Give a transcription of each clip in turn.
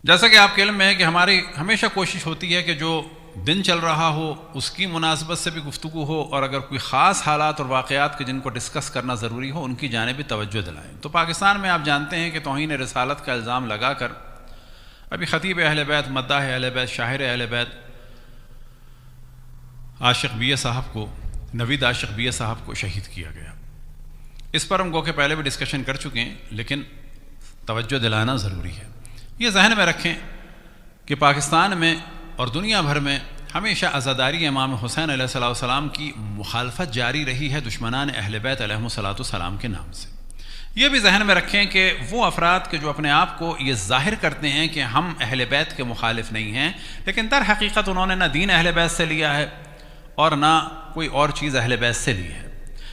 جیسا کہ آپ کے علم میں ہے کہ ہماری ہمیشہ کوشش ہوتی ہے کہ جو دن چل رہا ہو اس کی مناسبت سے بھی گفتگو ہو، اور اگر کوئی خاص حالات اور واقعات کے جن کو ڈسکس کرنا ضروری ہو ان کی جانب بھی توجہ دلائیں۔ تو پاکستان میں آپ جانتے ہیں کہ توہین رسالت کا الزام لگا کر ابھی خطیب اہل بیت، مداح اہل بیت، شاعر اہل بیت عاشق بیہ صاحب کو، نوید عاشق بیہ صاحب کو شہید کیا گیا۔ اس پر ہم گو کہ پہلے بھی ڈسکشن کر چکے ہیں، لیکن توجہ دلانا ضروری ہے۔ یہ ذہن میں رکھیں کہ پاکستان میں اور دنیا بھر میں ہمیشہ عزاداری امام حسین علیہ السلام کی مخالفت جاری رہی ہے دشمنان اہل بیت علیہم السلام کے نام سے۔ یہ بھی ذہن میں رکھیں کہ وہ افراد کے جو اپنے آپ کو یہ ظاہر کرتے ہیں کہ ہم اہل بیت کے مخالف نہیں ہیں، لیکن در حقیقت انہوں نے نہ دین اہل بیت سے لیا ہے اور نہ کوئی اور چیز اہل بیت سے لی ہے۔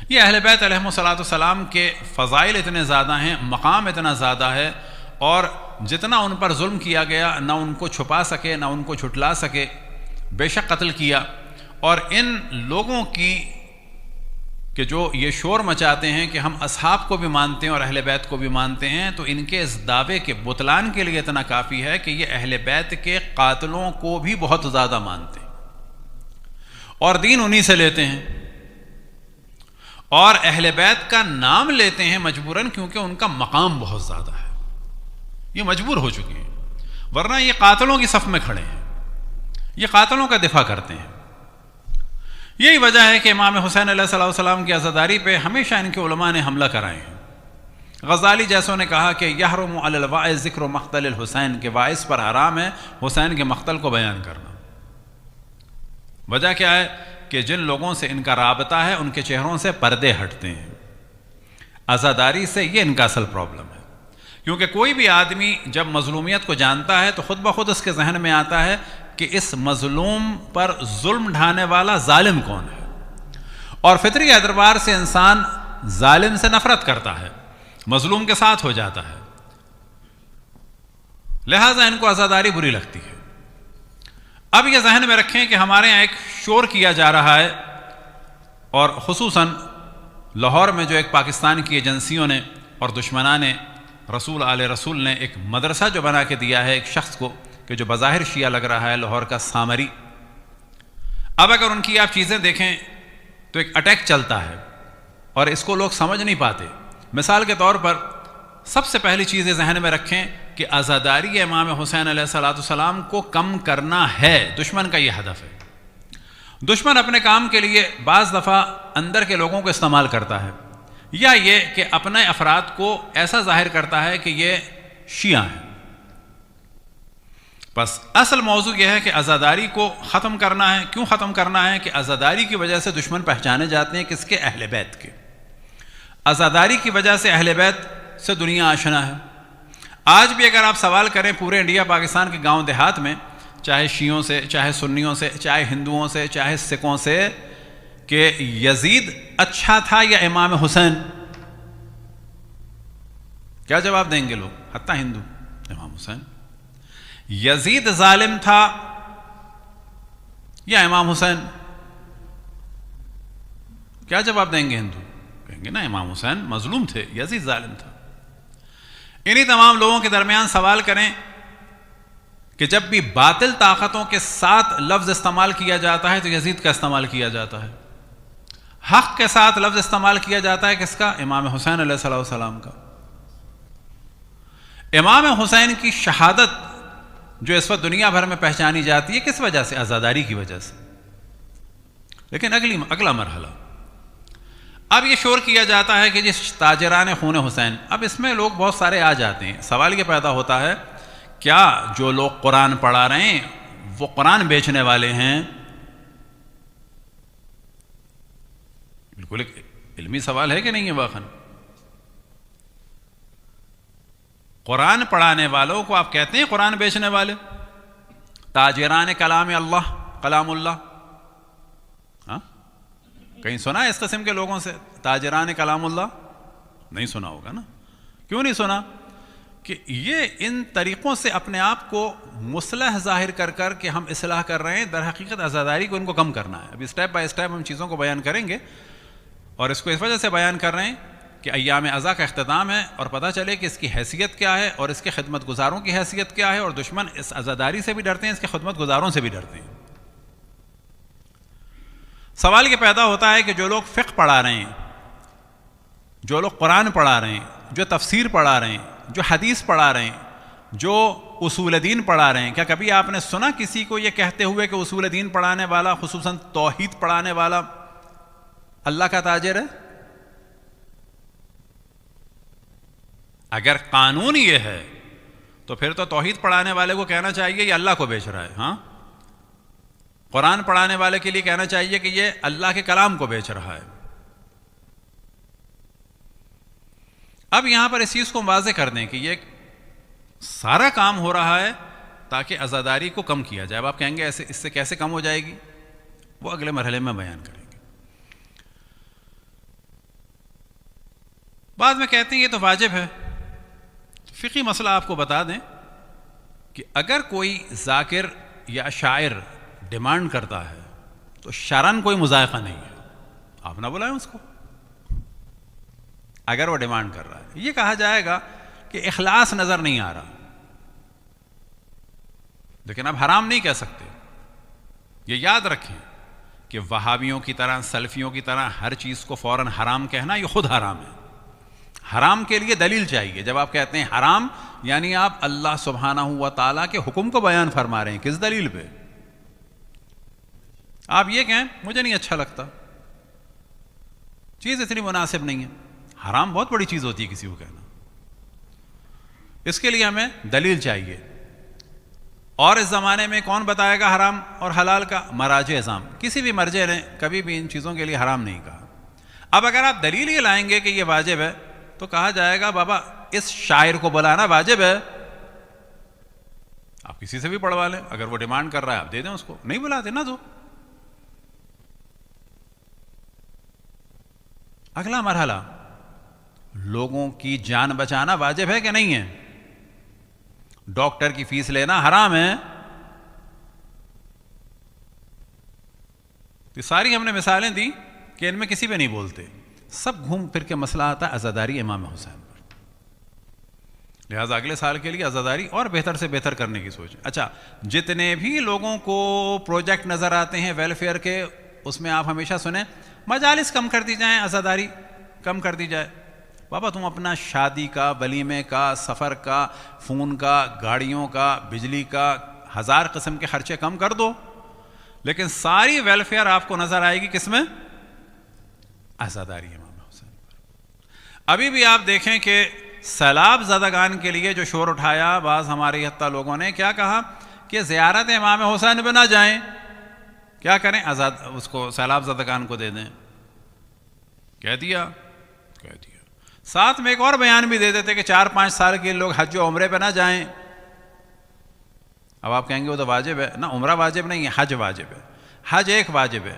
یہ اہل بیت علیہم السلام کے فضائل اتنے زیادہ ہیں، مقام اتنا زیادہ ہے، اور جتنا ان پر ظلم کیا گیا نہ ان کو چھپا سکے نہ ان کو جھٹلا سکے، بے شک قتل کیا۔ اور ان لوگوں کی کہ جو یہ شور مچاتے ہیں کہ ہم اصحاب کو بھی مانتے ہیں اور اہل بیت کو بھی مانتے ہیں، تو ان کے اس دعوے کے بطلان کے لیے اتنا کافی ہے کہ یہ اہل بیت کے قاتلوں کو بھی بہت زیادہ مانتے ہیں اور دین انہی سے لیتے ہیں، اور اہل بیت کا نام لیتے ہیں مجبوراً، کیونکہ ان کا مقام بہت زیادہ ہے، یہ مجبور ہو چکے ہیں، ورنہ یہ قاتلوں کی صف میں کھڑے ہیں، یہ قاتلوں کا دفاع کرتے ہیں۔ یہی وجہ ہے کہ امام حسین علیہ السلام کی عزاداری پہ ہمیشہ ان کے علماء نے حملہ کرائے ہیں۔ غزالی جیسوں نے کہا کہ یحرم علی الواعظ ذکر مقتل الحسین، کہ واعظ پر حرام ہے حسین کے مقتل کو بیان کرنا۔ وجہ کیا ہے کہ جن لوگوں سے ان کا رابطہ ہے ان کے چہروں سے پردے ہٹتے ہیں۔ عزاداری سے یہ ان کا اصل پرابلم ہے، کیونکہ کوئی بھی آدمی جب مظلومیت کو جانتا ہے تو خود بخود اس کے ذہن میں آتا ہے کہ اس مظلوم پر ظلم ڈھانے والا ظالم کون ہے، اور فطری اعتبار سے انسان ظالم سے نفرت کرتا ہے، مظلوم کے ساتھ ہو جاتا ہے، لہٰذا ان کو عزاداری بری لگتی ہے۔ اب یہ ذہن میں رکھیں کہ ہمارے یہاں ایک شور کیا جا رہا ہے، اور خصوصاً لاہور میں جو ایک پاکستان کی ایجنسیوں نے اور دشمنان رسول آل رسول نے ایک مدرسہ جو بنا کے دیا ہے ایک شخص کو کہ جو بظاہر شیعہ لگ رہا ہے، لاہور کا سامری۔ اب اگر ان کی آپ چیزیں دیکھیں تو ایک اٹیک چلتا ہے، اور اس کو لوگ سمجھ نہیں پاتے۔ مثال کے طور پر سب سے پہلی چیز یہ ذہن میں رکھیں کہ عزاداری امام حسین علیہ السلام کو کم کرنا ہے، دشمن کا یہ ہدف ہے۔ دشمن اپنے کام کے لیے بعض دفعہ اندر کے لوگوں کو استعمال کرتا ہے، یا یہ کہ اپنے افراد کو ایسا ظاہر کرتا ہے کہ یہ شیعہ ہیں۔ بس اصل موضوع یہ ہے کہ عزاداری کو ختم کرنا ہے۔ کیوں ختم کرنا ہے؟ کہ عزاداری کی وجہ سے دشمن پہچانے جاتے ہیں کس کے؟ اہل بیت کے۔ عزاداری کی وجہ سے اہل بیت سے دنیا آشنا ہے۔ آج بھی اگر آپ سوال کریں پورے انڈیا پاکستان کے گاؤں دیہات میں، چاہے شیعوں سے، چاہے سنیوں سے، چاہے ہندوؤں سے، چاہے سکھوں سے، کہ یزید اچھا تھا یا امام حسین، کیا جواب دیں گے لوگ؟ حتیٰ ہندو، امام حسین۔ یزید ظالم تھا یا امام حسین؟ کیا جواب دیں گے ہندو؟ کہیں گے نا امام حسین مظلوم تھے، یزید ظالم تھا۔ انہی تمام لوگوں کے درمیان سوال کریں کہ جب بھی باطل طاقتوں کے ساتھ لفظ استعمال کیا جاتا ہے تو یزید کا استعمال کیا جاتا ہے، حق کے ساتھ لفظ استعمال کیا جاتا ہے کس کا؟ امام حسین علیہ السلام کا۔ امام حسین کی شہادت جو اس وقت دنیا بھر میں پہچانی جاتی ہے کس وجہ سے؟ عزاداری کی وجہ سے۔ لیکن اگلا مرحلہ، اب یہ شور کیا جاتا ہے کہ جس تاجران خون حسین، اب اس میں لوگ بہت سارے آ جاتے ہیں۔ سوال یہ پیدا ہوتا ہے کیا جو لوگ قرآن پڑھا رہے ہیں وہ قرآن بیچنے والے ہیں؟ بالکل ایک علمی سوال ہے کہ نہیں ہے واقعاً؟ قرآن پڑھانے والوں کو آپ کہتے ہیں قرآن بیچنے والے؟ تاجران کلام اللہ، کلام اللہ، ہاں کہیں سنا ہے اس قسم کے لوگوں سے تاجران کلام اللہ؟ نہیں سنا ہوگا نا۔ کیوں نہیں سنا؟ کہ یہ ان طریقوں سے اپنے آپ کو مصلح ظاہر کر کر کے ہم اصلاح کر رہے ہیں، در حقیقت عزاداری کو ان کو کم کرنا ہے۔ ابھی اسٹیپ بائی اسٹیپ ہم چیزوں کو بیان کریں گے، اور اس کو اس وجہ سے بیان کر رہے ہیں کہ ایام عزا کا اختتام ہے اور پتہ چلے کہ اس کی حیثیت کیا ہے اور اس کے خدمت گزاروں کی حیثیت کیا ہے، اور دشمن اس عزاداری سے بھی ڈرتے ہیں، اس کے خدمت گزاروں سے بھی ڈرتے ہیں۔ سوال یہ پیدا ہوتا ہے کہ جو لوگ فقہ پڑھا رہے ہیں، جو لوگ قرآن پڑھا رہے ہیں، جو تفسیر پڑھا رہے ہیں، جو حدیث پڑھا رہے ہیں، جو اصول دین پڑھا رہے ہیں، کیا کبھی آپ نے سنا کسی کو یہ کہتے ہوئے کہ اصول دین پڑھانے والا، خصوصاً توحید پڑھانے والا، اللہ کا تاجر ہے؟ اگر قانون یہ ہے تو پھر تو توحید پڑھانے والے کو کہنا چاہیے یہ اللہ کو بیچ رہا ہے، ہاں؟ قرآن پڑھانے والے کے لیے کہنا چاہیے کہ یہ اللہ کے کلام کو بیچ رہا ہے۔ اب یہاں پر اس چیز کو واضح کر دیں کہ یہ سارا کام ہو رہا ہے تاکہ عزاداری کو کم کیا جائے۔ اب آپ کہیں گے ایسے اس سے کیسے کم ہو جائے گی؟ وہ اگلے مرحلے میں بیان کریں گے۔ بعد میں کہتے ہیں یہ تو واجب ہے۔ فقہی مسئلہ آپ کو بتا دیں کہ اگر کوئی ذاکر یا شاعر ڈیمانڈ کرتا ہے تو شرعاً کوئی مذائقہ نہیں ہے، آپ نہ بلائیں اس کو۔ اگر وہ ڈیمانڈ کر رہا ہے، یہ کہا جائے گا کہ اخلاص نظر نہیں آ رہا، لیکن اب حرام نہیں کہہ سکتے۔ یہ یاد رکھیں کہ وہابیوں کی طرح، سلفیوں کی طرح ہر چیز کو فوراً حرام کہنا یہ خود حرام ہے۔ حرام کے لیے دلیل چاہیے۔ جب آپ کہتے ہیں حرام، یعنی آپ اللہ سبحانہ و تعالیٰ کے حکم کو بیان فرما رہے ہیں، کس دلیل پہ؟ آپ یہ کہیں مجھے نہیں اچھا لگتا، چیز اتنی مناسب نہیں ہے۔ حرام بہت بڑی چیز ہوتی ہے کسی کو کہنا، اس کے لیے ہمیں دلیل چاہیے۔ اور اس زمانے میں کون بتائے گا حرام اور حلال کا؟ مراجع اعظام، کسی بھی مرجع نے کبھی بھی ان چیزوں کے لیے حرام نہیں کہا۔ اب اگر آپ دلیل یہ لائیں گے کہ یہ واجب ہے تو کہا جائے گا بابا اس شاعر کو بلانا واجب ہے، آپ کسی سے بھی پڑھوا لیں، اگر وہ ڈیمانڈ کر رہا ہے آپ دے دیں اس کو، نہیں بلاتے نہ دو۔ اگلا مرحلہ، لوگوں کی جان بچانا واجب ہے کہ نہیں ہے؟ ڈاکٹر کی فیس لینا حرام ہے؟ تو ساری ہم نے مثالیں دی کہ ان میں کسی پہ نہیں بولتے، سب گھوم پھر کے مسئلہ آتا ہے عزاداری امام حسین پر۔ لہٰذا اگلے سال کے لیے عزاداری اور بہتر سے بہتر کرنے کی سوچیں۔ اچھا، جتنے بھی لوگوں کو پروجیکٹ نظر آتے ہیں ویلفیئر کے، اس میں آپ ہمیشہ سنیں مجالس کم کر دی جائیں، عزاداری کم کر دی جائے۔ بابا تم اپنا شادی کا، ولیمے کا، سفر کا، فون کا، گاڑیوں کا، بجلی کا، 1000 قسم کے خرچے کم کر دو، لیکن ساری ویلفیئر آپ کو نظر آئے گی کس میں؟ عزاداری امام حسین پر۔ ابھی بھی آپ دیکھیں کہ سیلاب زدگان کے لیے جو شور اٹھایا بعض ہمارے حتیٰ لوگوں نے، کیا کہا کہ زیارت امام حسین پہ نہ جائیں، کیا کریں؟ اس کو سیلاب زدگان کو دے دیں۔ کہہ دیا۔ ساتھ میں ایک اور بیان بھی دے دیتے کہ 4-5 سال کے لوگ حج و عمرے پہ نہ جائیں۔ اب آپ کہیں گے وہ تو واجب ہے نا، عمرہ واجب نہیں ہے، حج واجب ہے۔ حج ایک واجب ہے،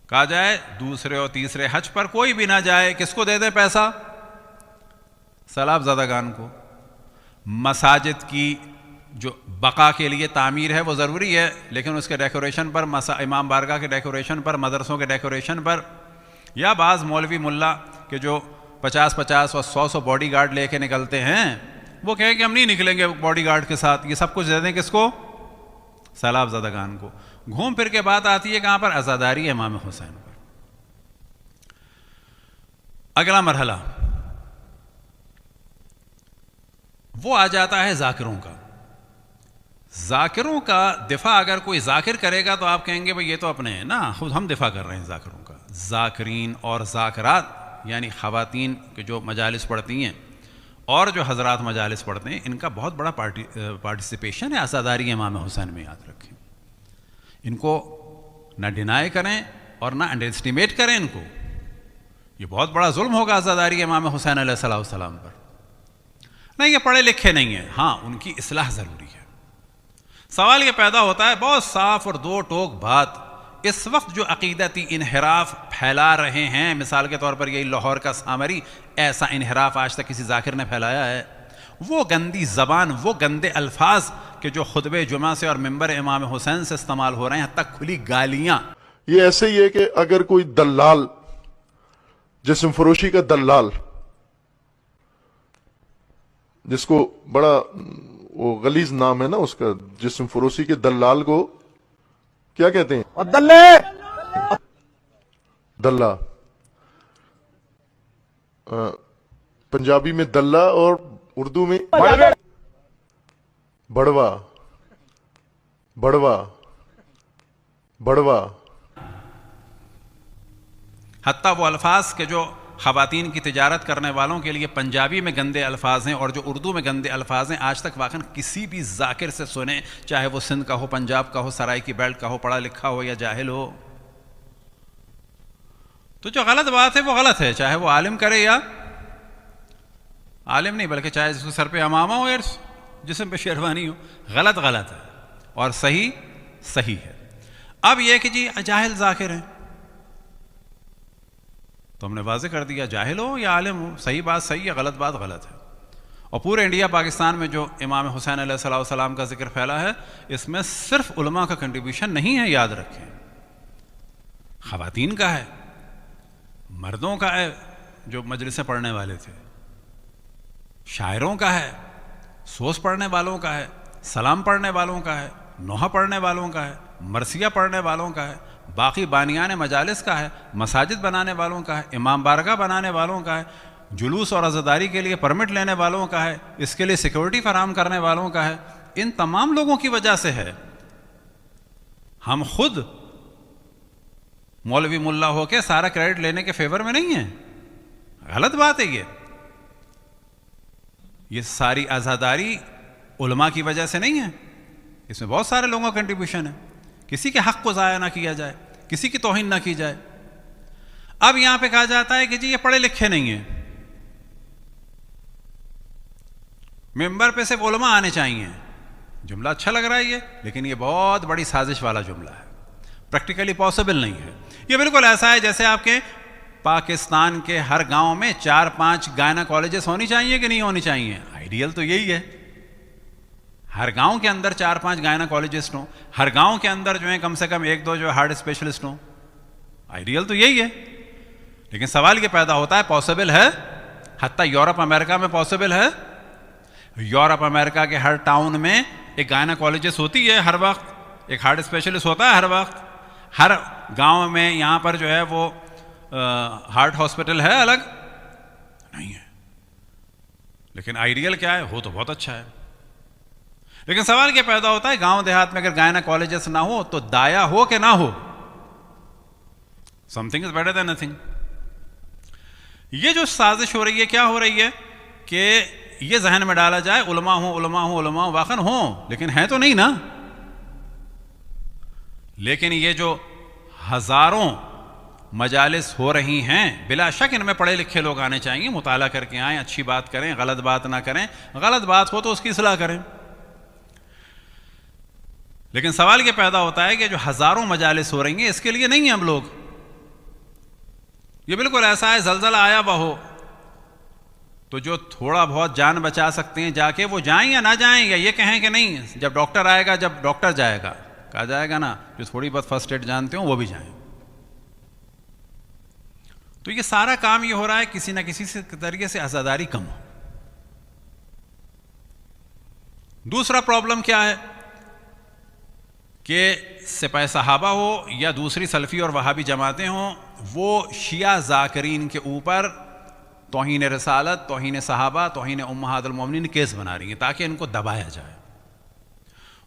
کہا جائے دوسرے اور تیسرے حج پر کوئی بھی نہ جائے، کس کو دے دیں پیسہ؟ سیلاب زدگان کو۔ مساجد کی جو بقا کے لیے تعمیر ہے وہ ضروری ہے، لیکن اس کے ڈیکوریشن پر، امام بارگاہ کے ڈیکوریشن پر، مدرسوں کے ڈیکوریشن پر، یا بعض مولوی ملا کہ جو 50-50 اور 100 باڈی گارڈ لے کے نکلتے ہیں، وہ کہیں کہ ہم نہیں نکلیں گے باڈی گارڈ کے ساتھ، یہ سب کچھ دے دیں کس کو؟ سیلاب زدگان کو۔ گھوم پھر کے بات آتی ہے کہاں پر؟ عزاداری امام حسین پر۔ اگلا مرحلہ وہ آ جاتا ہے ذاکروں کا۔ ذاکروں کا دفاع اگر کوئی ذاکر کرے گا تو آپ کہیں گے بھئی یہ تو اپنے ہیں نا، خود ہم دفاع کر رہے ہیں ذاکروں کا۔ ذاکرین اور ذاکرات یعنی خواتین کے جو مجالس پڑھتی ہیں اور جو حضرات مجالس پڑھتے ہیں، ان کا بہت بڑا پارٹیسپیشن ہے عزاداری امام حسین میں، یاد رکھیں۔ ان کو نہ ڈینائی کریں اور نہ انڈر اسٹیمیٹ کریں ان کو، یہ بہت بڑا ظلم ہوگا عزاداری امام حسین علیہ السلام پر۔ نہیں، یہ پڑھے لکھے نہیں ہیں، ہاں ان کی اصلاح ضروری ہے۔ سوال یہ پیدا ہوتا ہے بہت صاف اور دو ٹوک بات، اس وقت جو عقیدتی انحراف پھیلا رہے ہیں، مثال کے طور پر یہی لاہور کا سامری، ایسا انحراف آج تک کسی ذاکر نے پھیلایا ہے؟ وہ گندی زبان، وہ گندے الفاظ کہ جو خطبہ جمعہ سے اور منبر امام حسین سے استعمال ہو رہے ہیں، حتی کھلی گالیاں۔ یہ ایسے ہی ہے کہ اگر کوئی دلال جسم فروشی کا دلال، جس کو بڑا وہ غلیظ نام ہے نا اس کا، جسم فروشی کے دلال کو کیا کہتے ہیں؟ دلہ، پنجابی میں دلہ اور اردو میں بڑوا، بڑوا، بڑوا. حتیٰ وہ الفاظ کے جو خواتین کی تجارت کرنے والوں کے لیے پنجابی میں گندے الفاظ ہیں اور جو اردو میں گندے الفاظ ہیں، آج تک واقعاً کسی بھی ذاکر سے سنیں، چاہے وہ سندھ کا ہو، پنجاب کا ہو، سرائی کی بیلٹ کا ہو، پڑھا لکھا ہو یا جاہل ہو، تو جو غلط بات ہے وہ غلط ہے، چاہے وہ عالم کرے یا عالم نہیں، بلکہ چاہے جس کو سر پہ امامہ ہو یا جسم پہ شیروانی ہو، غلط غلط ہے اور صحیح صحیح ہے. اب یہ کہ جی جاہل ذاکر ہیں، تو ہم نے واضح کر دیا، جاہل ہو یا عالم ہو، صحیح بات صحیح ہے، غلط بات غلط ہے. اور پورے انڈیا پاکستان میں جو امام حسین علیہ السلام کا ذکر پھیلا ہے، اس میں صرف علماء کا کنٹریبیوشن نہیں ہے، یاد رکھیں، خواتین کا ہے، مردوں کا ہے جو مجلسیں پڑھنے والے تھے، شاعروں کا ہے، سوس پڑھنے والوں کا ہے، سلام پڑھنے والوں کا ہے، نوحہ پڑھنے والوں کا ہے، مرثیہ پڑھنے والوں کا ہے، باقی بانیان مجالس کا ہے، مساجد بنانے والوں کا ہے، امام بارگاہ بنانے والوں کا ہے، جلوس اور عزاداری کے لیے پرمٹ لینے والوں کا ہے، اس کے لیے سیکورٹی فراہم کرنے والوں کا ہے. ان تمام لوگوں کی وجہ سے ہے. ہم خود مولوی ملا ہو کے سارا کریڈٹ لینے کے فیور میں نہیں ہیں، غلط بات ہے. یہ ساری عزاداری علماء کی وجہ سے نہیں ہے، اس میں بہت سارے لوگوں کا کنٹریبیوشن ہے. کسی کے حق کو ضائع نہ کیا جائے، کسی کی توہین نہ کی جائے. اب یہاں پہ کہا جاتا ہے کہ جی یہ پڑھے لکھے نہیں ہیں، ممبر پہ صرف علماء آنے چاہیے. جملہ اچھا لگ رہا ہے یہ، لیکن یہ بہت بڑی سازش والا جملہ ہے، پریکٹیکلی پاسبل نہیں ہے. یہ بالکل ایسا ہے جیسے آپ کے پاکستان کے ہر گاؤں میں 4-5 گائنا کالجز ہونی چاہیے کہ نہیں ہونی چاہیے. آئیڈیل تو یہی ہے، ہر گاؤں کے اندر 4-5 گائنا کالجسٹ ہوں، ہر گاؤں کے اندر جو ہیں کم سے کم 1-2 جو ہارٹ اسپیشلسٹ ہوں. آئیڈیل تو یہی ہے. لیکن سوال یہ پیدا ہوتا ہے پاسبل ہے؟ حتیٰ یورپ امریکہ میں پاسبل ہے. یورپ امریکہ کے ہر ٹاؤن میں ایک گائنا کالجسٹ ہوتی ہے ہر وقت، ایک ہارٹ اسپیشلسٹ ہوتا ہے ہر وقت. ہر گاؤں میں یہاں پر جو ہے وہ ہارٹ ہاسپٹل ہے الگ نہیں ہے. لیکن آئیڈیل کیا ہے؟ ہو تو بہت اچھا ہے. لیکن سوال کیا پیدا ہوتا ہے، گاؤں دیہات میں اگر گائنا کالجز نہ ہو تو دایا ہو کہ نہ ہو، something is better than nothing. یہ جو سازش ہو رہی ہے، کیا ہو رہی ہے کہ یہ ذہن میں ڈالا جائے علماء ہوں علماء ہوں علماء ہوں، واقعاً ہوں لیکن ہیں تو نہیں نا. لیکن یہ جو ہزاروں مجالس ہو رہی ہیں، بلا شک ان میں پڑھے لکھے لوگ آنے چاہیے، مطالعہ کر کے آئیں، اچھی بات کریں، غلط بات نہ کریں، غلط بات ہو تو اس کی اصلاح کریں. لیکن سوال یہ پیدا ہوتا ہے کہ جو ہزاروں مجالس ہو رہی ہیں اس کے لیے نہیں ہیں ہم لوگ. یہ بالکل ایسا ہے زلزلہ آیا بہو، تو جو تھوڑا بہت جان بچا سکتے ہیں جا کے وہ جائیں یا نہ جائیں، یا یہ کہیں کہ نہیں جب ڈاکٹر آئے گا، جب ڈاکٹر جائے گا، کہا جائے گا نا جو تھوڑی بہت فرسٹ ایڈ جانتے ہوں وہ بھی جائیں. تو یہ سارا کام یہ ہو رہا ہے کسی نہ کسی طریقے سے عزاداری کم ہو. دوسرا پرابلم کیا ہے کہ سپاہ صحابہ ہو یا دوسری سلفی اور وہابی جماعتیں ہوں، وہ شیعہ ذاکرین کے اوپر توہین رسالت، توہین صحابہ، توہین امہات المومنین کیس بنا رہی ہیں تاکہ ان کو دبایا جائے.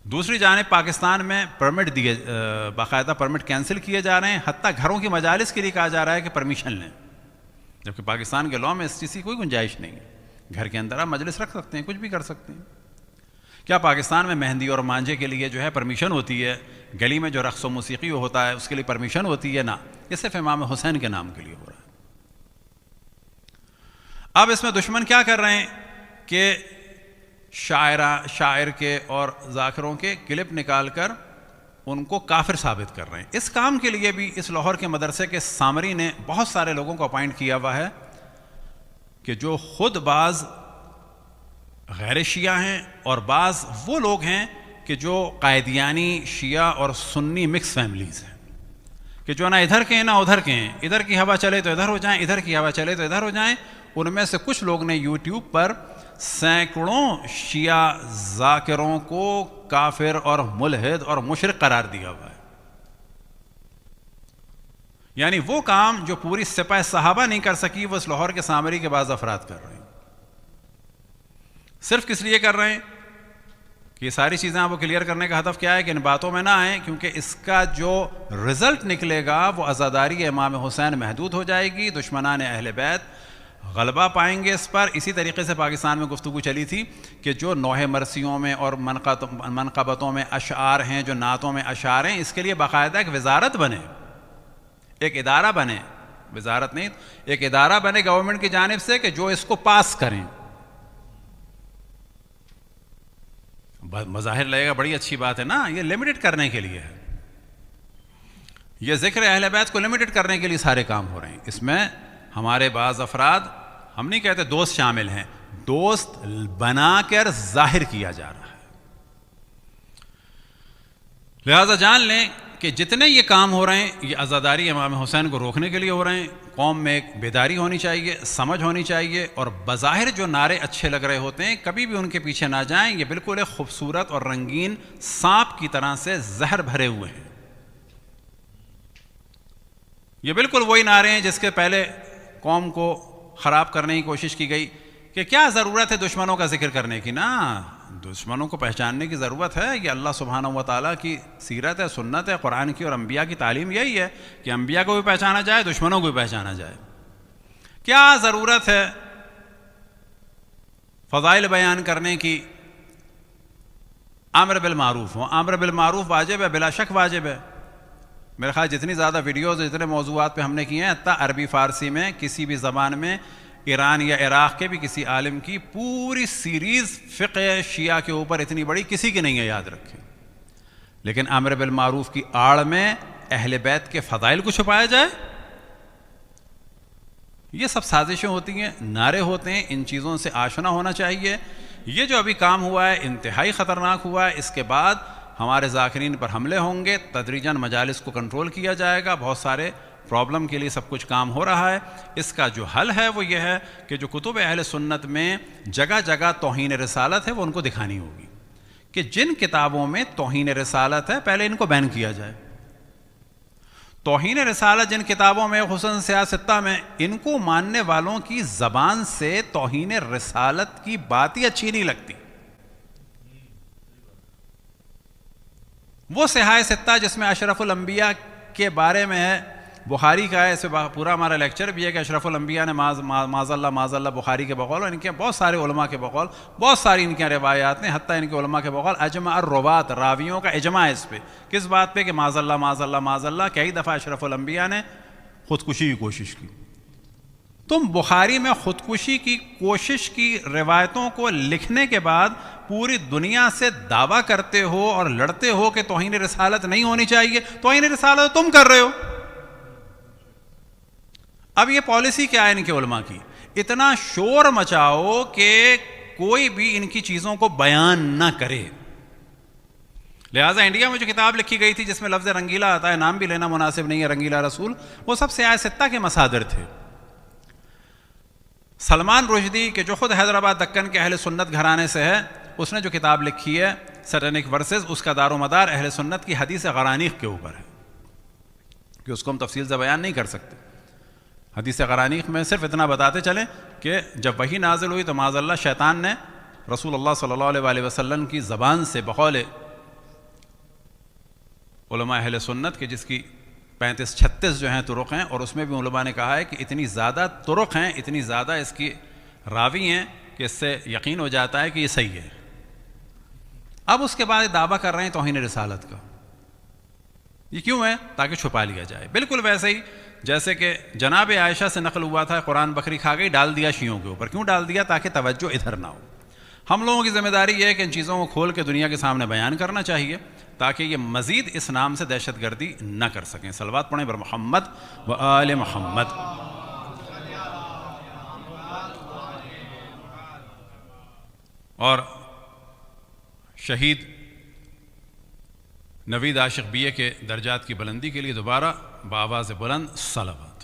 دوسری جانب پاکستان میں پرمٹ دیے، باقاعدہ پرمٹ کینسل کیے جا رہے ہیں، حتیٰ گھروں کی مجالس کے لیے کہا جا رہا ہے کہ پرمیشن لیں، جبکہ پاکستان کے لاء میں اس چیز کی کوئی گنجائش نہیں ہے. گھر کے اندر آپ مجلس رکھ سکتے ہیں، کچھ بھی کر سکتے ہیں. کیا پاکستان میں مہندی اور مانجھے کے لیے جو ہے پرمیشن ہوتی ہے؟ گلی میں جو رقص و موسیقی ہوتا ہے اس کے لیے پرمیشن ہوتی ہے؟ نا، یہ صرف امام حسین کے نام کے لیے ہو رہا ہے. اب اس میں دشمن کیا کر رہے ہیں کہ شاعر کے اور ذاکروں کے کلپ نکال کر ان کو کافر ثابت کر رہے ہیں. اس کام کے لیے بھی اس لاہور کے مدرسے کے سامری نے بہت سارے لوگوں کو اپائنٹ کیا ہوا ہے کہ جو خود بعض غیر شیعہ ہیں اور بعض وہ لوگ ہیں کہ جو قائدیانی، شیعہ اور سنی مکس فیملیز ہیں. کہ جو نہ ادھر کے ہیں نہ ادھر کے ہیں، ادھر کی ہوا چلے تو ادھر ہو جائیں، ادھر کی ہوا چلے تو ادھر ہو جائیں. ان میں سے کچھ لوگ نے یوٹیوب پر سینکڑوں شیعہ ذاکروں کو کافر اور ملحد اور مشرک قرار دیا ہوا ہے. یعنی وہ کام جو پوری سپہ صحابہ نہیں کر سکی وہ اس لاہور کے سامری کے بعض افراد کر رہے ہیں. صرف کس لیے کر رہے ہیں کہ یہ ساری چیزیں آپ کو کلیئر کرنے کا ہدف کیا ہے کہ ان باتوں میں نہ آئیں، کیونکہ اس کا جو رزلٹ نکلے گا وہ عزاداری امام حسین محدود ہو جائے گی، دشمنان اہل بیت غلبہ پائیں گے اس پر. اسی طریقے سے پاکستان میں گفتگو چلی تھی کہ جو نوحہ مرثیوں میں اور منقبتوں میں اشعار ہیں، جو نعتوں میں اشعار ہیں، اس کے لیے باقاعدہ ایک وزارت بنے، ایک ادارہ بنے، وزارت نہیں ایک ادارہ بنے گورنمنٹ کی جانب سے کہ جو اس کو پاس کریں. مظاہر لگے گا بڑی اچھی بات ہے نا، یہ لمیٹڈ کرنے کے لیے ہے، یہ ذکر اہل بیت کو لمیٹڈ کرنے کے لیے سارے کام ہو رہے ہیں. اس میں ہمارے بعض افراد، ہم نہیں کہتے دوست شامل ہیں، دوست بنا کر ظاہر کیا جا رہا ہے. لہذا جان لیں کہ جتنے یہ کام ہو رہے ہیں یہ عزاداری امام حسین کو روکنے کے لیے ہو رہے ہیں. قوم میں ایک بیداری ہونی چاہیے، سمجھ ہونی چاہیے، اور بظاہر جو نعرے اچھے لگ رہے ہوتے ہیں کبھی بھی ان کے پیچھے نہ جائیں. یہ بالکل ایک خوبصورت اور رنگین سانپ کی طرح سے زہر بھرے ہوئے ہیں. یہ بالکل وہی نعرے ہیں جس کے پہلے قوم کو خراب کرنے کی کوشش کی گئی کہ کیا ضرورت ہے دشمنوں کا ذکر کرنے کی. نا، دشمنوں کو پہچاننے کی ضرورت ہے. یہ اللہ سبحانہ و تعالیٰ کی سیرت ہے، سنت ہے، قرآن کی اور انبیاء کی تعلیم یہی ہے کہ انبیاء کو بھی پہچانا جائے، دشمنوں کو بھی پہچانا جائے. کیا ضرورت ہے فضائل بیان کرنے کی؟ امر بالمعروف ہو، امر بالمعروف واجب ہے، بلا شک واجب ہے. میرے خیال جتنی زیادہ ویڈیوز جتنے موضوعات پہ ہم نے کیے ہیں، حتیٰ عربی فارسی میں کسی بھی زبان میں، ایران یا عراق کے بھی کسی عالم کی پوری سیریز فقہ شیعہ کے اوپر اتنی بڑی کسی کی نہیں ہے، یاد رکھیں. لیکن امر بالمعروف کی آڑ میں اہل بیت کے فضائل کو چھپایا جائے، یہ سب سازشیں ہوتی ہیں، نعرے ہوتے ہیں. ان چیزوں سے آشنا ہونا چاہیے. یہ جو ابھی کام ہوا ہے انتہائی خطرناک ہوا ہے. اس کے بعد ہمارے ذاکرین پر حملے ہوں گے، تدریجاً مجالس کو کنٹرول کیا جائے گا. بہت سارے پرابلم کے لیے سب کچھ کام ہو رہا ہے. اس کا جو حل ہے وہ یہ ہے کہ جو کتب اہل سنت میں جگہ جگہ توہین رسالت ہے وہ ان کو دکھانی ہوگی کہ جن کتابوں میں توہین رسالت ہے پہلے ان کو بین کیا جائے. توہین رسالت جن کتابوں میں، خصوصاً سیاستہ میں، ان کو ماننے والوں کی زبان سے توہین رسالت کی بات ہی اچھی نہیں لگتی. وہ صحاح ستہ جس میں اشرف الانبیاء کے بارے میں ہے، بخاری کا ہے، اس پہ پورا ہمارا لیکچر بھی ہے کہ اشرف الانبیاء نے معاذ اللہ بخاری کے بقول، اور ان کے بہت سارے علماء کے بقول، بہت ساری ان کی روایات ہیں، حتیٰ ان کے علماء کے بقول اجمع الروات، راویوں کا اجماع ہے اس پہ. کس بات پہ؟ کہ معاذ اللہ کئی دفعہ اشرف الانبیاء نے خودکشی کی کوشش کی. تم بخاری میں خودکشی کی کوشش کی روایتوں کو لکھنے کے بعد پوری دنیا سے دعویٰ کرتے ہو اور لڑتے ہو کہ توہین رسالت نہیں ہونی چاہیے. توہین رسالت تم کر رہے ہو. اب یہ پالیسی کیا ہے ان کے علماء کی؟ اتنا شور مچاؤ کہ کوئی بھی ان کی چیزوں کو بیان نہ کرے. لہٰذا انڈیا میں جو کتاب لکھی گئی تھی جس میں لفظ رنگیلا آتا ہے، نام بھی لینا مناسب نہیں ہے، رنگیلا رسول، وہ سب سیاہ ستہ کے مصادر تھے. سلمان رشدی کہ جو خود حیدرآباد دکن کے اہل سنت گھرانے سے ہے، اس نے جو کتاب لکھی ہے سیٹینک ورسز، اس کا دار و مدار اہل سنت کی حدیث غرانیق کے اوپر ہے کہ اس کو ہم تفصیل سے بیان نہیں کر سکتے. حدیث غرانیق میں صرف اتنا بتاتے چلیں کہ جب وحی نازل ہوئی تو معاذ اللہ شیطان نے رسول اللہ صلی اللہ علیہ وآلہ وسلم کی زبان سے بقول علماء اہل سنت کے جس کی 35-36 جو ہیں طرق ہیں، اور اس میں بھی علماء نے کہا ہے کہ اتنی زیادہ طرق ہیں، اتنی زیادہ اس کی راوی ہیں کہ اس سے یقین ہو جاتا ہے کہ یہ صحیح ہے. اب اس کے بعد دعویٰ کر رہے ہیں توہین رسالت کا. یہ کیوں ہے؟ تاکہ چھپا لیا جائے. بالکل ویسے ہی جیسے کہ جناب عائشہ سے نقل ہوا تھا قرآن بکری کھا گئی، ڈال دیا شیعوں کے اوپر. کیوں ڈال دیا؟ تاکہ توجہ ادھر نہ ہو. ہم لوگوں کی ذمہ داری یہ ہے کہ ان چیزوں کو کھول کے دنیا کے سامنے بیان کرنا چاہیے تاکہ یہ مزید اس نام سے دہشت گردی نہ کر سکیں. صلوات پڑھیں بر محمد و آل محمد. اور شہید نوید عاشق BA کے درجات کی بلندی کے لیے دوبارہ بآواز بلند سلب.